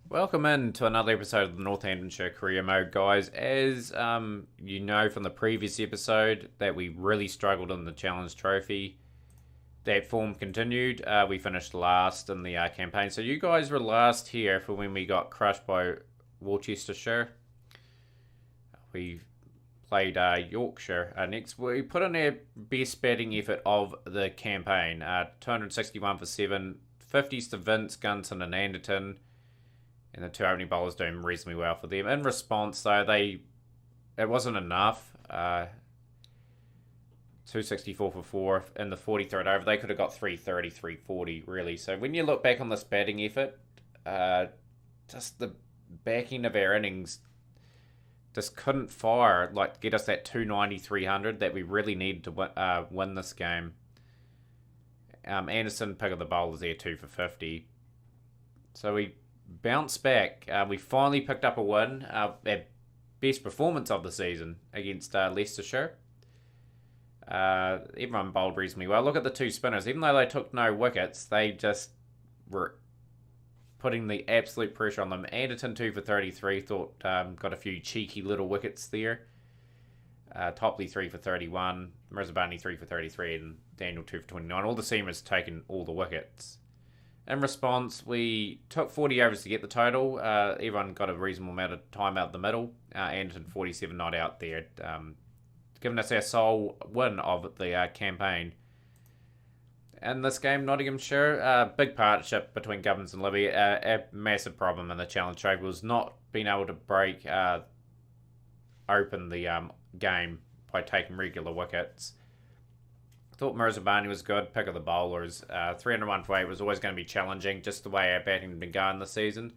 Welcome in to another episode of the Northamptonshire Career Mode, guys. As you know from the previous episode that we really struggled in the Challenge Trophy. That form continued. We finished last in the campaign. So you guys were last here for when we got crushed by Worcestershire. We played Yorkshire next. We put in our best batting effort of the campaign. 261 for 7, 50s to Vince, Gunson and Anderton. And the two opening bowlers doing reasonably well for them. In response, though, it wasn't enough. 264 for 4 in the 43rd over. They could have got 330, 340, really. So when you look back on this batting effort, just the backing of our innings just couldn't fire, get us that 290, 300 that we really needed to win this game. Anderson, pick of the bowlers there, 2 for 50. So we bounced back. We finally picked up a win. Our best performance of the season against Leicestershire. Everyone bowled reasonably well. Look at the two spinners. Even though they took no wickets, they just were putting the absolute pressure on them. Anderton 2 for 33. Thought got a few cheeky little wickets there. Topley 3 for 31. Mirzabani 3 for 33. And Daniel 2 for 29. All the seamers taking all the wickets. In response, we took 40 overs to get the total. Everyone got a reasonable amount of time out the middle. Anderton 47 not out there, giving us our sole win of the campaign. In this game, Nottinghamshire, big partnership between Gubbins and Libby. A massive problem in the Challenge Trophy was not being able to break open the game by taking regular wickets. Thought Mirzabani was good, pick of the bowlers. 301 for 8 was always going to be challenging, just the way our batting had been going this season.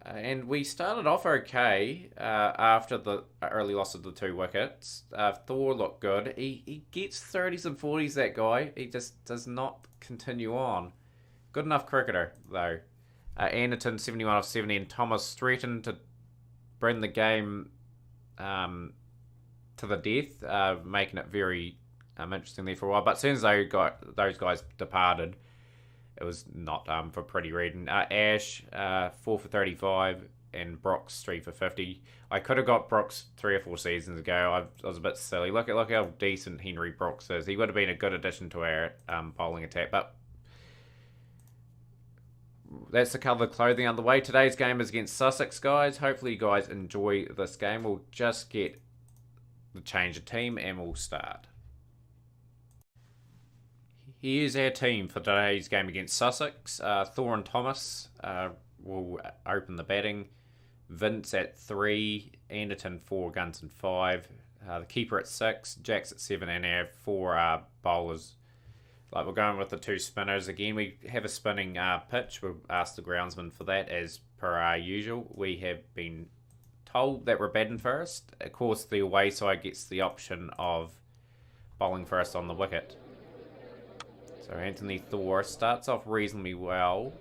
And we started off okay after the early loss of the 2 wickets. Thor looked good. He gets 30s and 40s, that guy. He just does not continue on. Good enough cricketer, though. Anderton, 71 off 70, and Thomas threatened to bring the game to the death, making it very interesting there for a while. But as soon as those guys departed, it was not for pretty reading. Ash, 4 for 35, and Brooks, 3 for 50. I could have got Brooks 3 or 4 seasons ago. I was a bit silly. Look how decent Henry Brooks is. He would have been a good addition to our bowling attack. But that's the colour of clothing on the way. Today's game is against Sussex, guys. Hopefully you guys enjoy this game. We'll just get the change of team and we'll start. Here's our team for today's game against Sussex. Thor and Thomas will open the batting. Vince at 3, Anderton 4, Gunson 5. The keeper at 6, Jacks at 7, and our 4 bowlers. We're going with the 2 spinners. Again, we have a spinning pitch. We'll ask the groundsman for that as per our usual. We have been told that we're batting first. Of course, the away side gets the option of bowling first on the wicket. So Anthony Thor starts off reasonably well.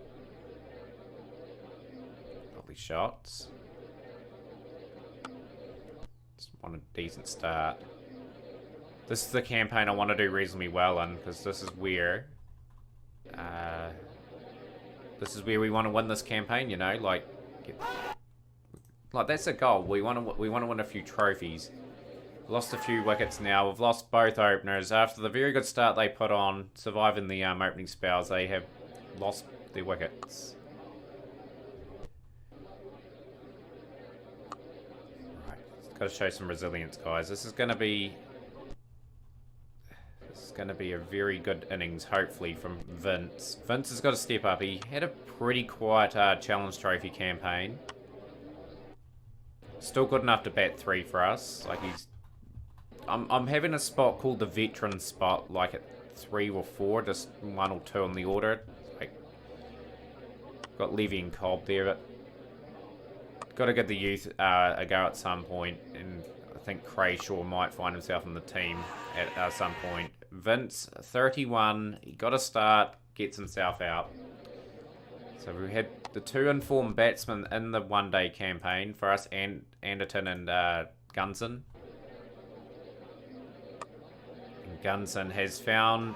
Lovely shots. Just want a decent start. This is the campaign I want to do reasonably well in, because this is where we want to win this campaign. You know, like that's a goal. We want to win a few trophies. Lost a few wickets now. We've lost both openers. After the very good start they put on, surviving the opening spells, they have lost their wickets. Right, got to show some resilience, guys. This is going to be a very good innings, hopefully, from Vince. Vince has got to step up. He had a pretty quiet Challenge Trophy campaign. Still good enough to bat 3 for us. I'm having a spot called the veteran spot, at 3 or 4, just 1 or 2 in the order. Got Levy and Cobb there, but got to give the youth a go at some point, and I think Crayshaw might find himself in the team at some point. Vince, 31, he got a start, gets himself out. So we had the 2 informed batsmen in the one-day campaign for us, and Anderton and Gunson. Gunson has found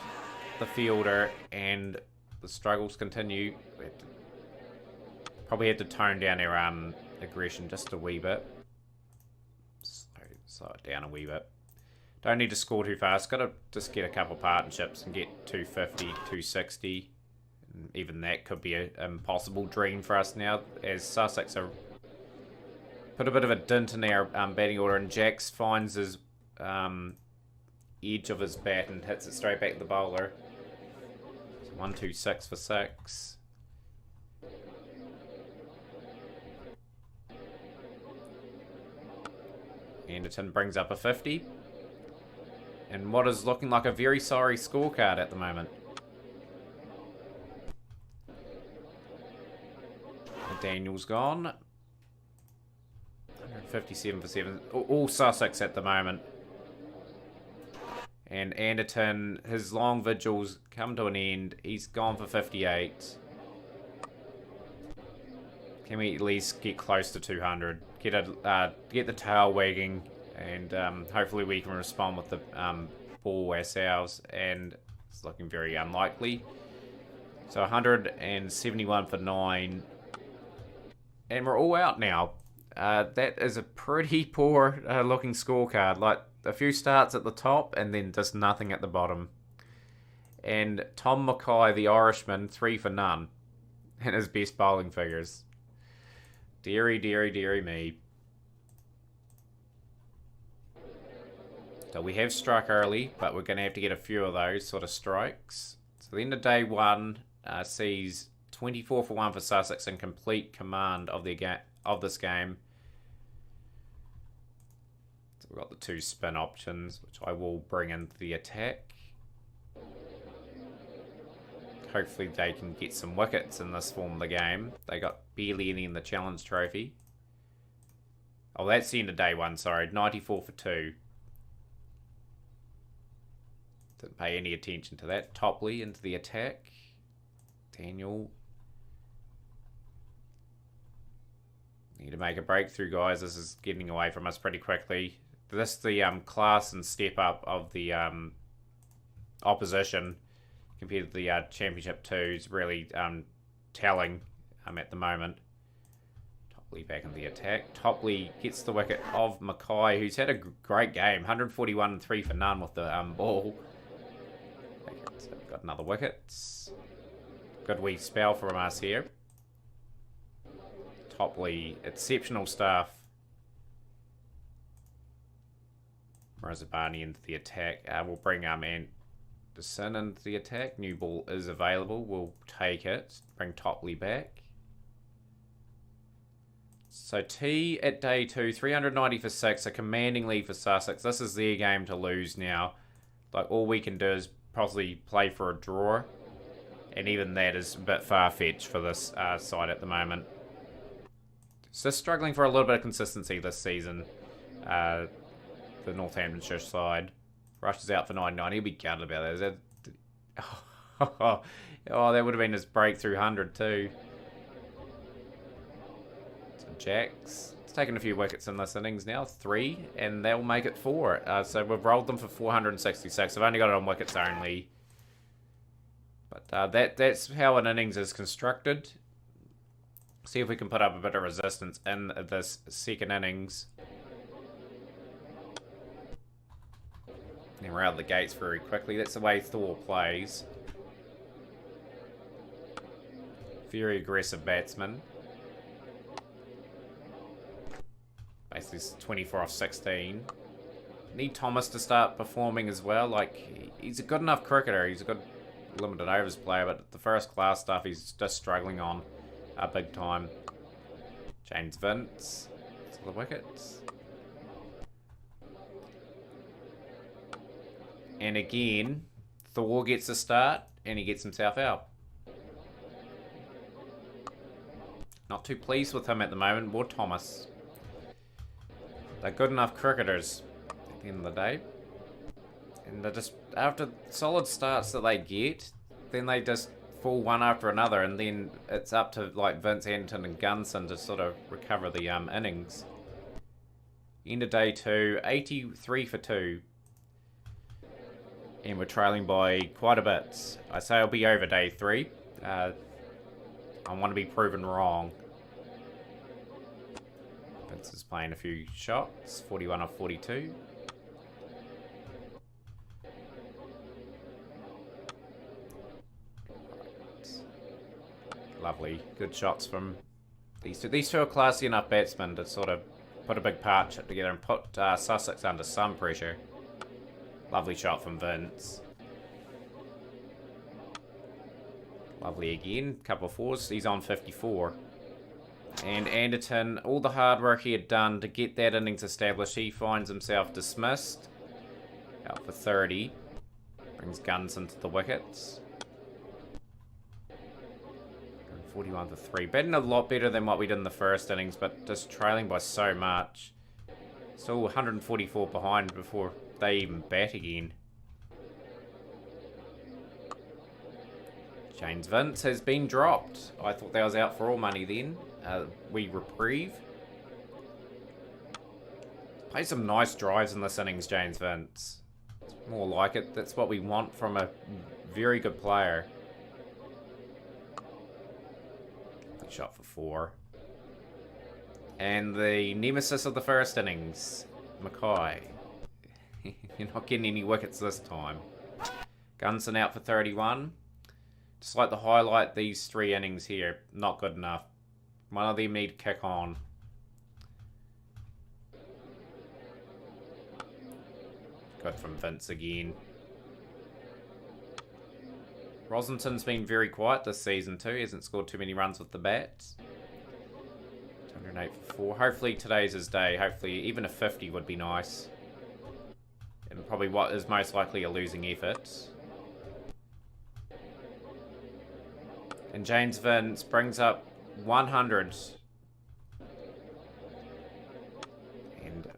the fielder and the struggles continue. Probably had to tone down our aggression just a wee bit. Slow it down a wee bit. Don't need to score too fast. Got to just get a couple partnerships and get 250, 260. And even that could be an impossible dream for us now, as Sussex are put a bit of a dint in our batting order, and Jax finds his edge of his bat and hits it straight back to the bowler. So 1-2-6 for 6. Anderton brings up a 50. And what is looking like a very sorry scorecard at the moment. Daniel's gone. 157 for 7. All Sussex at the moment. And Anderton, his long vigils come to an end. He's gone for 58. Can we at least get close to 200? Get the tail wagging, and hopefully we can respond with the ball ourselves. And it's looking very unlikely. So 171 for 9. And we're all out now. That is a pretty poor looking scorecard. Like, a few starts at the top and then just nothing at the bottom. And Tom Mackay, the Irishman, 3 for none in his best bowling figures. Deary, deary, deary me. So we have struck early, but we're going to have to get a few of those sort of strikes. So the end of day 1 sees 24 for 1 for Sussex in complete command of this game. So we've got the 2 spin options, which I will bring into the attack. Hopefully they can get some wickets in this form of the game. They got barely any in the Challenge Trophy. Oh, that's the end of day 1, sorry. 94 for 2. Didn't pay any attention to that. Topley into the attack. Daniel. Need to make a breakthrough, guys. This is getting away from us pretty quickly. This the class and step up of the opposition compared to the Championship 2 is really telling at the moment. Topley back in the attack. Topley gets the wicket of Mackay, who's had a great game. 141 and 3 for none with the ball. So got another wicket. Good wee spell from us here. Topley, exceptional stuff. Razabani into the attack. We'll bring Anderson into the attack. New ball is available. We'll take it. Bring Topley back. So T at day 2, 390 for 6, a commanding lead for Sussex. This is their game to lose now. Like, all we can do is possibly play for a draw. And even that is a bit far-fetched for this side at the moment. So struggling for a little bit of consistency this season. The Northamptonshire side. Rushes out for 99. He'll be gutted about that. Oh, that would have been his breakthrough 100 too. So Jax. It's taken a few wickets in this innings now. 3. And they'll make it 4. So we've rolled them for 466. I've only got it on wickets only. But that's how an innings is constructed. See if we can put up a bit of resistance in this second innings. And we're out of the gates very quickly. That's the way Thor plays. Very aggressive batsman. Basically 24 off 16. Need Thomas to start performing as well. Like, he's a good enough cricketer. He's a good limited overs player, but the first class stuff he's just struggling on big time. James Vince to the wickets. And again, Thor gets a start and he gets himself out. Not too pleased with him at the moment. More Thomas. They're good enough cricketers at the end of the day. And they're just, after solid starts that they get, then they just fall one after another, and then it's up to like Vince Anderton and Gunson to sort of recover the innings. End of day 2, 83 for 2. And we're trailing by quite a bit. I say I'll be over day 3. I want to be proven wrong. Vince is playing a few shots. 41 off 42. Lovely. Good shots from these two. These two are classy enough batsmen to sort of put a big partnership together and put Sussex under some pressure. Lovely shot from Vince. Lovely again. Couple of fours. He's on 54. And Anderton, all the hard work he had done to get that innings established, he finds himself dismissed. Out for 30. Brings Guns into the wickets. 41 for 3. Batting a lot better than what we did in the first innings, but just trailing by so much. Still 144 behind before they even bat again. James Vince has been dropped. I thought that was out for all money then. We reprieve. Play some nice drives in this innings, James Vince. It's more like it. That's what we want from a very good player. Shot for 4. And the nemesis of the first innings, Mackay. You're not getting any wickets this time. Gunson out for 31. Just like to highlight these 3 innings here. Not good enough. One of them need to kick on. Good from Vince again. Rosington's been very quiet this season too. He hasn't scored too many runs with the bats. 208 for 4. Hopefully today's his day. Hopefully even a 50 would be nice. And probably what is most likely a losing effort. And James Vince brings up 100. And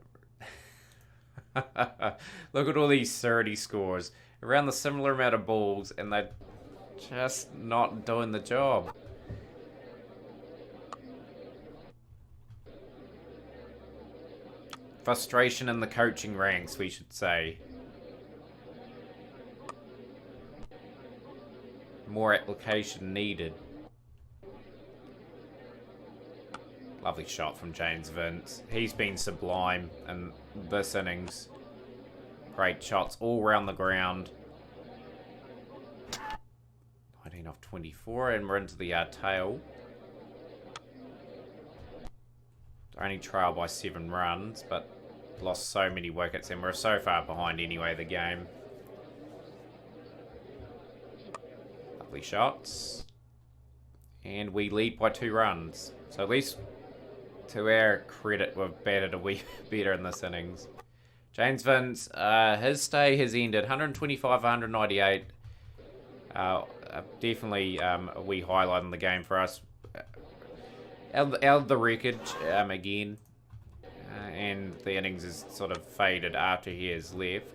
look at all these 30 scores. Around the similar amount of balls, and they're just not doing the job. Frustration in the coaching ranks, we should say. More application needed. Lovely shot from James Vince. He's been sublime in this innings. Great shots all around the ground. 19 off 24, and we're into the tail. Only trail by 7 runs, but lost so many wickets, and we're so far behind anyway, the game. Lovely shots. And we lead by 2 runs. So at least, to our credit, we've batted a wee better in this innings. James Vince, his stay has ended. 125, 198. Definitely a wee highlight in the game for us. Out of the wreckage again. And the innings has sort of faded after he has left.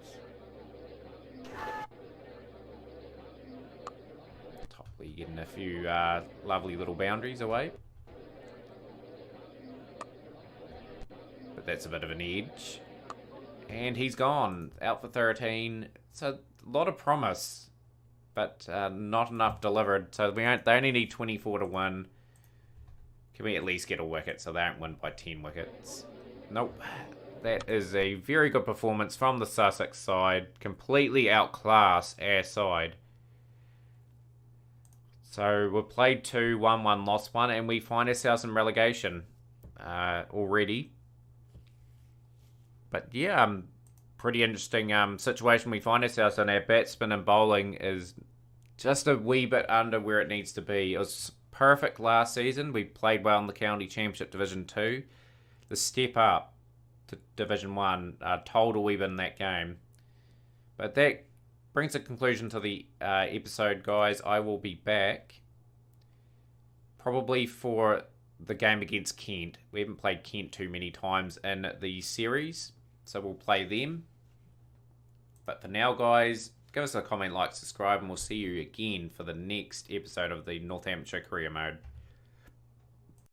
Topley getting a few lovely little boundaries away. But that's a bit of an edge. And he's gone. Out for 13. So a lot of promise. But not enough delivered. So they only need 24 to win. Can we at least get a wicket so they don't win by 10 wickets? Nope. That is a very good performance from the Sussex side. Completely outclassed our side. So we played 2, won 1, lost 1. And we find ourselves in relegation already. But yeah, pretty interesting situation we find ourselves in. Our batsman and bowling is just a wee bit under where it needs to be. It was perfect last season. We played well in the County Championship Division 2. The step up to Division 1 told a wee bit in that game. But that brings a conclusion to the episode, guys. I will be back probably for the game against Kent. We haven't played Kent too many times in the series, so we'll play them. But for now, guys, give us a comment, like, subscribe, and we'll see you again for the next episode of the Northamptonshire Career Mode.